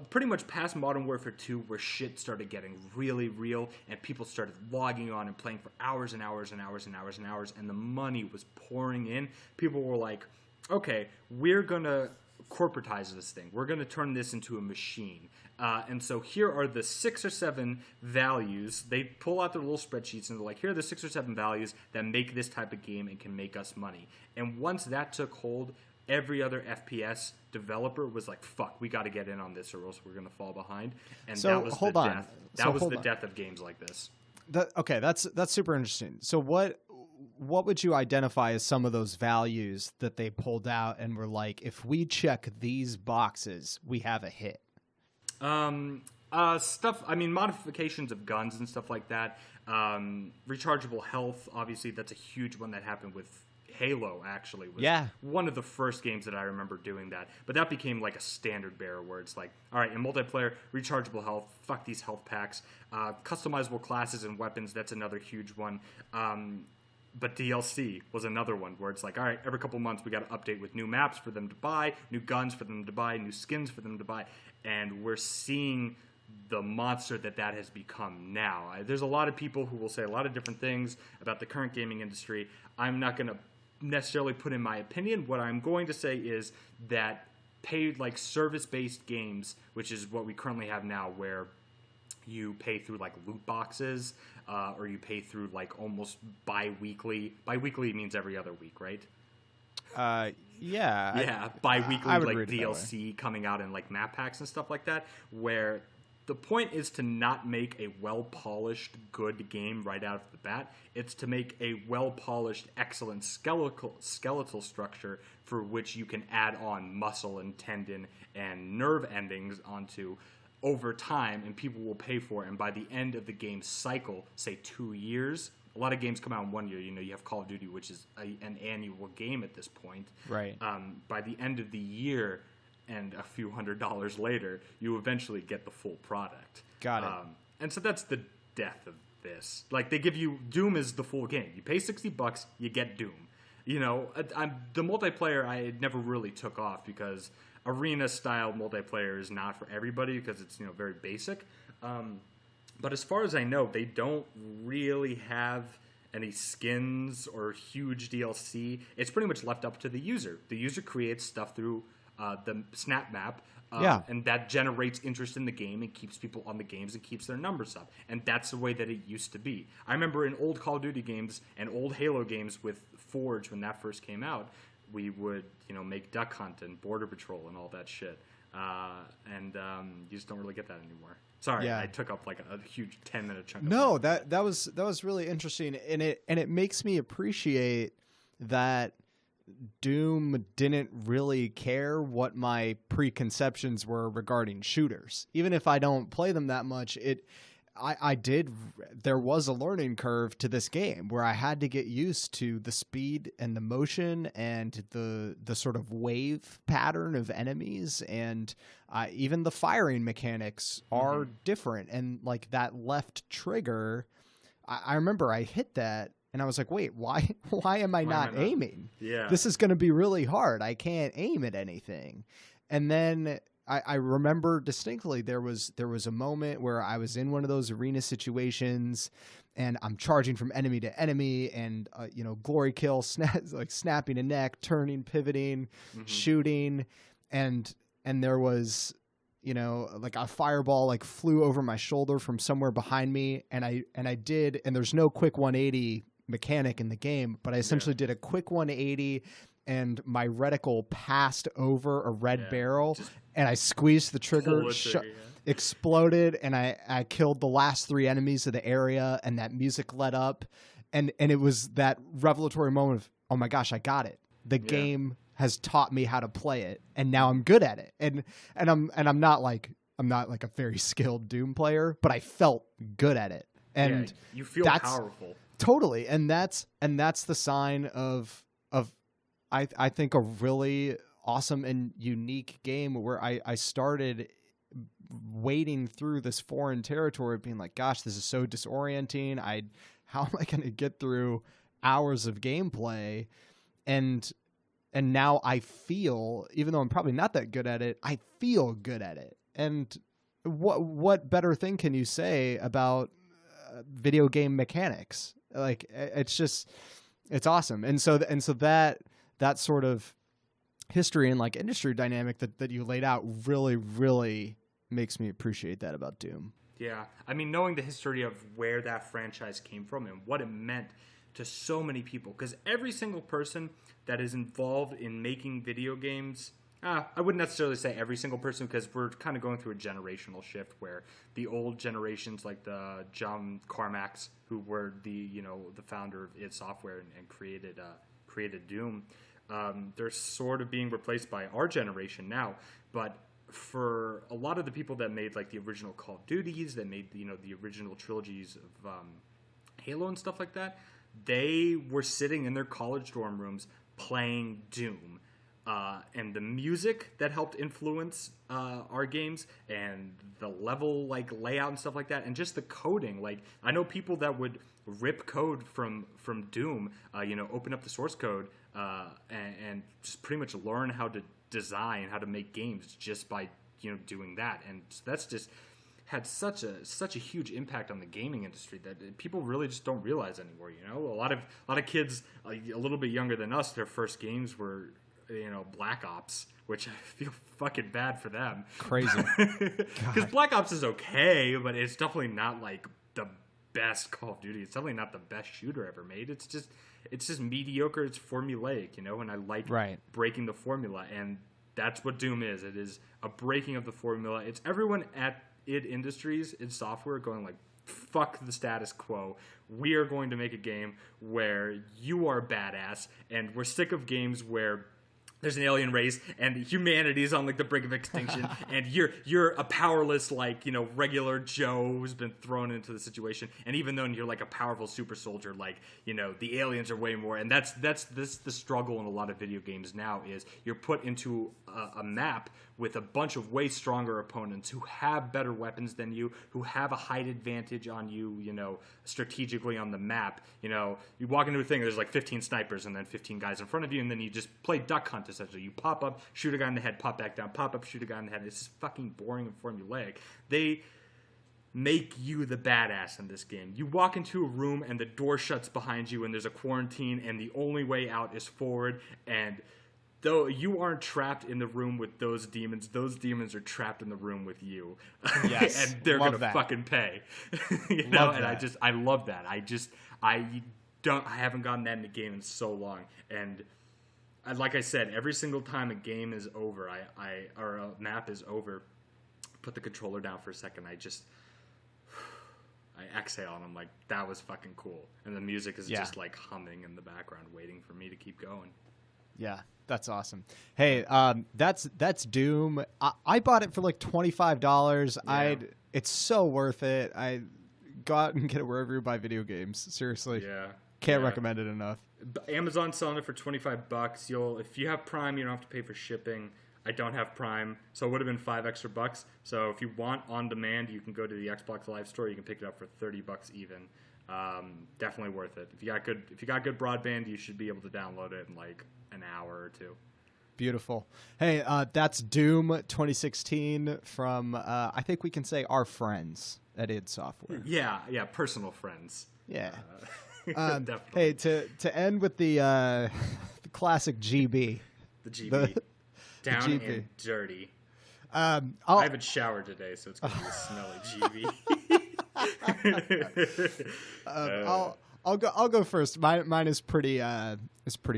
pretty much past Modern Warfare 2, where shit started getting really real, and people started logging on and playing for hours and hours and hours and hours and hours, and the money was pouring in. People were like, okay, we're going to corporatize this thing. We're going to turn this into a machine. And so here are the 6 or 7 values. They pull out their little spreadsheets and they're like, here are the 6 or 7 values that make this type of game and can make us money. And once that took hold, every other FPS developer was like, fuck, we got to get in on this or else we're going to fall behind. And So, that was hold the on. death. That So, was hold the on. death of games like this. Okay, that's super interesting. So what would you identify as some of those values that they pulled out and were like, if we check these boxes, we have a hit? Stuff, I mean, modifications of guns and stuff like that. Rechargeable health, obviously, that's a huge one that happened with Halo, actually. Was one of the first games that I remember doing that. But that became like a standard bearer where it's like, all right, in multiplayer, rechargeable health, fuck these health packs. Customizable classes and weapons, that's another huge one. But DLC was another one where it's like, all right, every couple months we got to update with new maps for them to buy, new guns for them to buy, new skins for them to buy. And we're seeing the monster that has become now. There's a lot of people who will say a lot of different things about the current gaming industry. I'm not going to necessarily put in my opinion. What I'm going to say is that paid, like, service-based games, which is what we currently have now, where you pay through like loot boxes, or you pay through like almost bi-weekly. Bi-weekly means every other week, right? Yeah. Yeah, bi-weekly, I would like read it that DLC coming out in like map packs and stuff like that, where the point is to not make a well-polished, good game right out of the bat. It's to make a well-polished, excellent skeletal structure for which you can add on muscle and tendon and nerve endings onto over time, and people will pay for it. And by the end of the game cycle, say 2 years, a lot of games come out in 1 year. You know, you have Call of Duty, which is an annual game at this point. Right. By the end of the year and a few $100s later, you eventually get the full product. Got it. And so that's the death of this. Like, they give you Doom is the full game. You pay $60, you get Doom. You know, the multiplayer I never really took off because arena-style multiplayer is not for everybody because it's, you know, very basic. But as far as I know, they don't really have any skins or huge DLC. It's pretty much left up to the user. The user creates stuff through the snap map, and that generates interest in the game and keeps people on the games and keeps their numbers up. And that's the way that it used to be. I remember in old Call of Duty games and old Halo games with Forge when that first came out, we would, you know, make Duck Hunt and Border Patrol and all that shit. And you just don't really get that anymore. Sorry, I took up like a huge 10-minute chunk. No, that was really interesting, and it makes me appreciate that Doom didn't really care what my preconceptions were regarding shooters. Even if I don't play them that much, there was a learning curve to this game where I had to get used to the speed and the motion and the sort of wave pattern of enemies, and even the firing mechanics are different. And like that left trigger, I remember I hit that and I was like, wait, why am I not aiming? Yeah. This is going to be really hard. I can't aim at anything. And then I remember distinctly there was a moment where I was in one of those arena situations and I'm charging from enemy to enemy and, glory kill, snapping a neck, turning, pivoting, shooting. And there was, like a fireball like flew over my shoulder from somewhere behind me. And I did, and there's no quick 180 mechanic in the game, but I essentially did a quick 180 and my reticle passed over a red barrel and I squeezed the trigger, exploded, and I killed the last 3 enemies of the area, and that music let up, and it was that revelatory moment of, oh my gosh, I got it. The game has taught me how to play it, and now I'm good at it. And I'm not like a very skilled Doom player, but I felt good at it. And you feel powerful. Totally. And that's the sign of I think a really awesome and unique game where I started wading through this foreign territory, being like, gosh, this is so disorienting. How am I going to get through hours of gameplay? And now I feel, even though I'm probably not that good at it, I feel good at it. And what better thing can you say about video game mechanics? Like, it's awesome. And so that sort of history and like industry dynamic that you laid out really, really makes me appreciate that about Doom. Yeah. I mean, knowing the history of where that franchise came from and what it meant to so many people, because every single person that is involved in making video games, I wouldn't necessarily say every single person, because we're kind of going through a generational shift where the old generations, like the John Carmacks, who were the founder of id Software and created Doom, they're sort of being replaced by our generation now. But for a lot of the people that made like the original Call of Duties, that made the original trilogies of Halo and stuff like that, they were sitting in their college dorm rooms playing Doom. And the music that helped influence our games, and the level like layout and stuff like that, and just the coding. Like, I know people that would rip code from Doom, open up the source code and just pretty much learn how to design, how to make games just by doing that. And that's just had such a huge impact on the gaming industry that people really just don't realize anymore. A lot of kids a little bit younger than us, their first games were Black Ops, which I feel fucking bad for them. Crazy. Because Black Ops is okay, but it's definitely not like the best Call of Duty. It's definitely not the best shooter ever made. It's just mediocre. It's formulaic, and I like breaking the formula, and that's what Doom is. It is a breaking of the formula. It's everyone at id Industries, id Software, going like, fuck the status quo. We are going to make a game where you are badass, and we're sick of games where there's an alien race and humanity is on like the brink of extinction and you're a powerless regular Joe who's been thrown into the situation, and even though you're like a powerful super soldier, like the aliens are way more. And that's the struggle in a lot of video games now, is you're put into a map with a bunch of way stronger opponents who have better weapons than you, who have a height advantage on you, strategically on the map. You walk into a thing, there's like 15 snipers and then 15 guys in front of you, and then you just play duck hunt, essentially. You pop up, shoot a guy in the head, pop back down, pop up, shoot a guy in the head. It's just fucking boring and formulaic. They make you the badass in this game. You walk into a room and the door shuts behind you and there's a quarantine and the only way out is forward, and though you aren't trapped in the room with those demons are trapped in the room with you. Yes. And they're gonna fucking pay. And I love that. I haven't gotten that in a game in so long. And like I said, every single time a game is over, or a map is over, put the controller down for a second. I exhale and I'm like, that was fucking cool. And the music is just like humming in the background, waiting for me to keep going. Yeah, that's awesome. Hey, that's Doom. I bought it for like $25. Yeah. It's so worth it. I go out and get it wherever you buy video games. Seriously. Yeah. Can't recommend it enough. Amazon's selling it for $25. If you have Prime, you don't have to pay for shipping. I don't have Prime, so it would have been $5 extra. So if you want on demand, you can go to the Xbox Live Store. You can pick it up for $30 even. Definitely worth it. If you got good broadband, you should be able to download it in like an hour or two. Beautiful. Hey, that's Doom 2016 from I think we can say our friends at id Software. Yeah, personal friends. Yeah. Definitely. Hey, to end with the classic GB. The GB. Down GB. and dirty. I haven't showered today, so it's going to be a smelly GB. I'll go first. Mine is pretty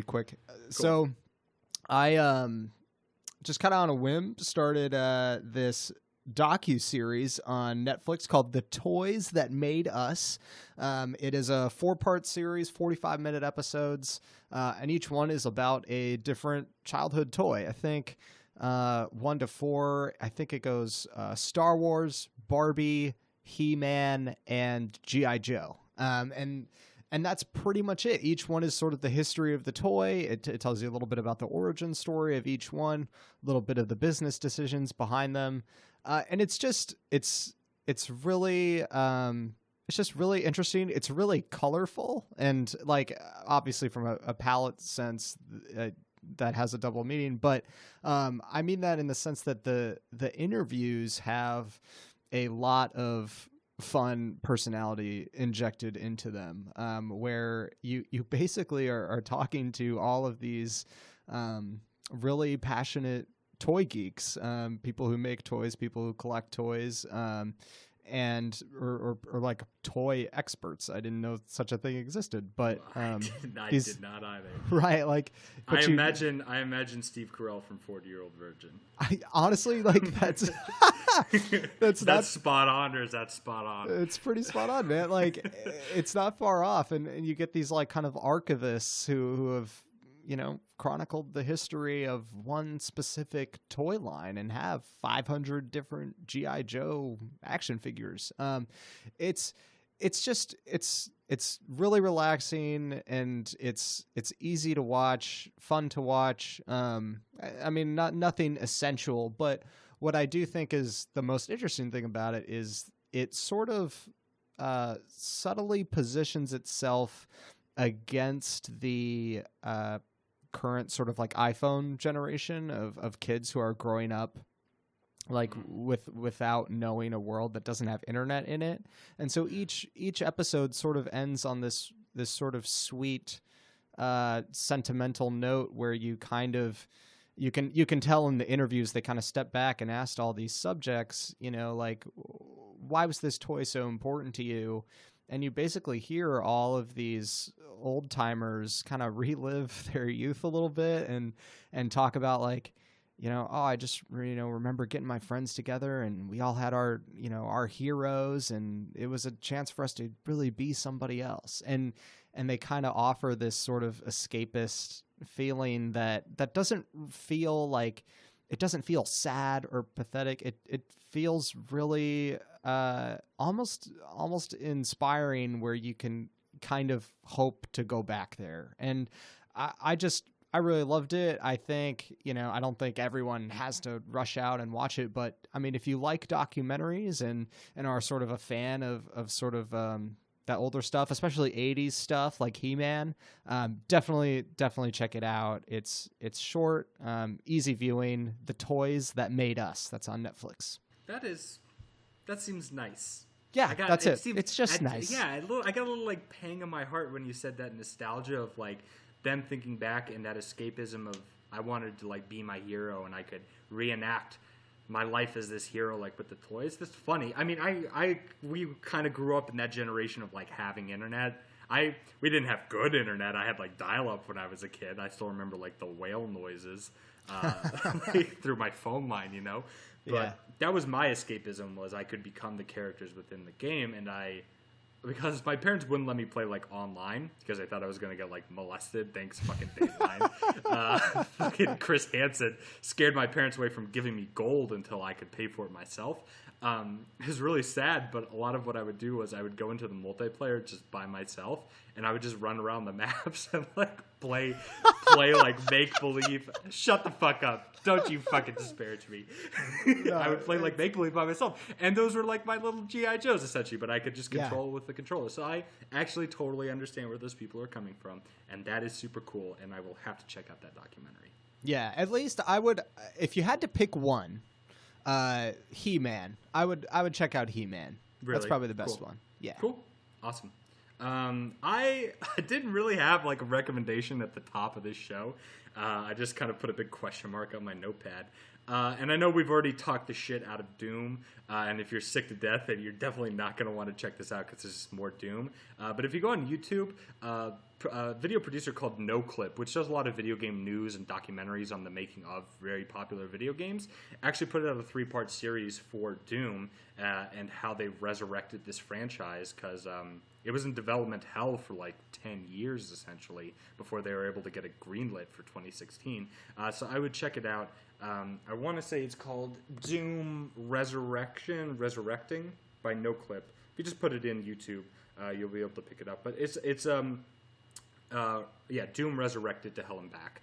quick. Cool. So I just kind of on a whim started this docu-series on Netflix called The Toys That Made Us. It is a 4-part series, 45-minute episodes, and each one is about a different childhood toy. I think 1 to 4, I think it goes Star Wars, Barbie, He-Man, and G.I. Joe. And And that's pretty much it. Each one is sort of the history of the toy. It tells you a little bit about the origin story of each one, a little bit of the business decisions behind them. And it's just, it's really, it's just really interesting. It's really colorful, and like obviously from a palette sense, that has a double meaning. But I mean that in the sense that the interviews have a lot of fun personality injected into them, where you basically are talking to all of these really passionate toy geeks, people who make toys, people who collect toys, and or like toy experts. I didn't know such a thing existed, but I did not either. Right, like I imagine Steve Carell from 40-Year-Old Virgin. I honestly like that's that's spot on, or is that spot on? It's pretty spot on, man. Like it's not far off, and you get these like kind of archivists who have, you know, chronicled the history of one specific toy line and have 500 different G.I. Joe action figures. It's really relaxing, and it's easy to watch, fun to watch. I mean, nothing essential, but what I do think is the most interesting thing about it is it sort of subtly positions itself against the current sort of like iPhone generation of kids who are growing up like without knowing a world that doesn't have internet in it. And so each episode sort of ends on this sort of sweet sentimental note where you kind of you can tell in the interviews they kind of step back and asked all these subjects, you know, like, why was this toy so important to you? And you basically hear all of these old timers kind of relive their youth a little bit and talk about like, you know, oh, I just, you know, remember getting my friends together and we all had our, you know, our heroes, and it was a chance for us to really be somebody else. And they kind of offer this sort of escapist feeling that doesn't feel like, it doesn't feel sad or pathetic. It feels really almost inspiring, where you can kind of hope to go back there. And I really loved it. I think, you know, I don't think everyone has to rush out and watch it, but I mean, if you like documentaries and are sort of a fan of sort of that older stuff, especially 80s stuff like He-Man, definitely check it out. It's short, easy viewing. The Toys That Made Us. That's on Netflix. That seems nice. Yeah, that's it. It's just nice. Yeah, I got a little like pang in my heart when you said that nostalgia of like them thinking back and that escapism of, I wanted to like be my hero and I could reenact my life as this hero, like with the toys. That's funny. I mean, we kind of grew up in that generation of like having internet. We didn't have good internet. I had like dial-up when I was a kid. I still remember like the whale noises through my phone line, you know. But that was my escapism, was I could become the characters within the game, and because my parents wouldn't let me play like online because they thought I was gonna get like molested. Thanks, fucking Dateline. Fucking Chris Hansen scared my parents away from giving me gold until I could pay for it myself. It was really sad, but a lot of what I would do was I would go into the multiplayer just by myself, and I would just run around the maps and like play like make believe. Shut the fuck up! Don't you fucking disparage me. No, I would play like make believe by myself, and those were like my little GI Joes essentially. But I could just control with the controller. So I actually totally understand where those people are coming from, and that is super cool. And I will have to check out that documentary. Yeah, at least I would. If you had to pick one, He-Man. I would check out He-Man. Really? That's probably the best one. Yeah. Cool. Awesome. I didn't really have like a recommendation at the top of this show. I just kind of put a big question mark on my notepad. And I know we've already talked the shit out of Doom. And if you're sick to death, then you're definitely not going to want to check this out because there's just more Doom. But if you go on YouTube, a video producer called NoClip, which does a lot of video game news and documentaries on the making of very popular video games, actually put out a 3-part series for Doom and how they resurrected this franchise, because it was in development hell for like 10 years essentially before they were able to get it greenlit for 2016. So I would check it out. I want to say it's called Doom Resurrecting by NoClip. If you just put it in YouTube, you'll be able to pick it up. But it's Doom Resurrected to Hell and Back.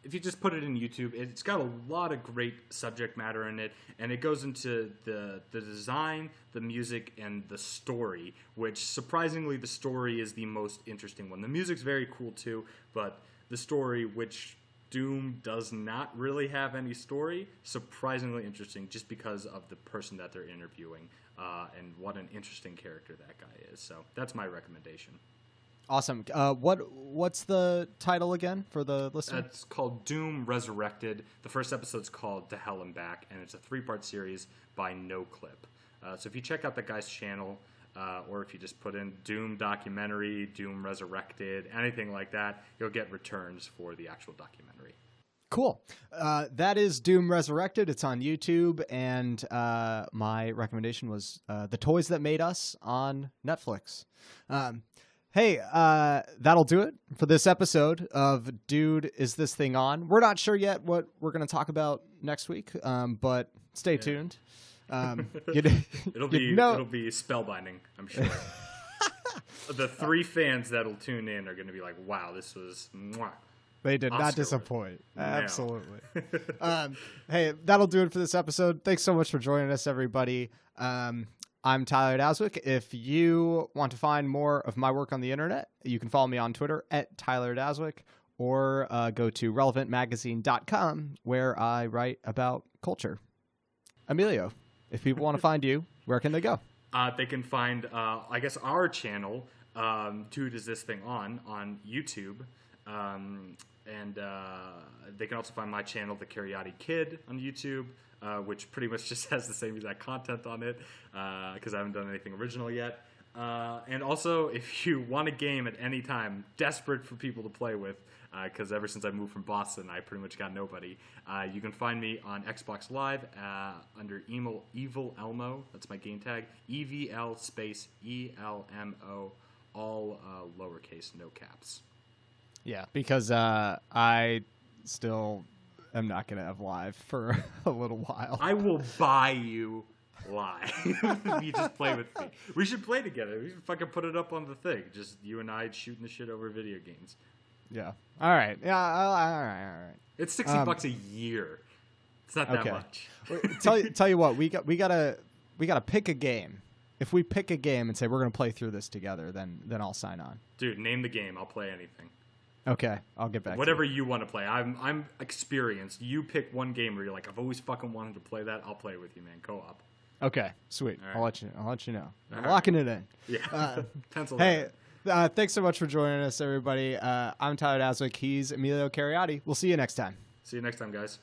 If you just put it in YouTube, it's got a lot of great subject matter in it, and it goes into the design, the music, and the story, which surprisingly the story is the most interesting one. The music's very cool too, but the story, which Doom does not really have any story, surprisingly interesting just because of the person that they're interviewing, and what an interesting character that guy is. So that's my recommendation. Awesome. What's the title again for the listener? It's called Doom Resurrected. The first episode's called To Hell and Back, and it's a 3-part series by No Clip. So if you check out the guy's channel, or if you just put in Doom documentary, Doom Resurrected, anything like that, you'll get returns for the actual documentary. Cool. That is Doom Resurrected. It's on YouTube, and my recommendation was The Toys That Made Us on Netflix. Hey, that'll do it for this episode of Dude, Is This Thing On? We're not sure yet what we're going to talk about next week, but stay tuned. It'll be spellbinding, I'm sure. The 3 fans that'll tune in are going to be like, wow, this was mwah. They did not disappoint. No. Absolutely. Hey, that'll do it for this episode. Thanks so much for joining us, everybody. I'm Tyler Daswick. If you want to find more of my work on the internet, you can follow me on Twitter at Tyler Daswick, or go to relevantmagazine.com, where I write about culture. Emilio, if people want to find you, where can they go? They can find, I guess, our channel, Dude, Is This Thing on YouTube. And they can also find my channel, The Cariotti Kid, on YouTube, which pretty much just has the same exact content on it, because I haven't done anything original yet. And also, if you want a game at any time, desperate for people to play with, because ever since I moved from Boston, I pretty much got nobody, you can find me on Xbox Live under Evil Elmo. That's my game tag. EVL space ELMO, all lowercase, no caps. Yeah, because I still am not going to have live for a little while. I will buy you live. You just play with me. We should play together. We should fucking put it up on the thing. Just you and I shooting the shit over video games. Yeah. All right. Yeah. All right. It's $60 a year. It's not that much. Tell you what. We gotta pick a game. If we pick a game and say we're gonna play through this together, then I'll sign on. Dude, name the game. I'll play anything. Okay, I'll get back. Whatever you want to play. I'm experienced. You pick one game where you're like, I've always fucking wanted to play that. I'll play with you, man. Co-op. Okay, sweet. Right. I'll let you know. All Locking it in. Yeah. Pencil. Hey, thanks so much for joining us, everybody. I'm Tyler Daswick. He's Emilio Cariotti. We'll see you next time. See you next time, guys.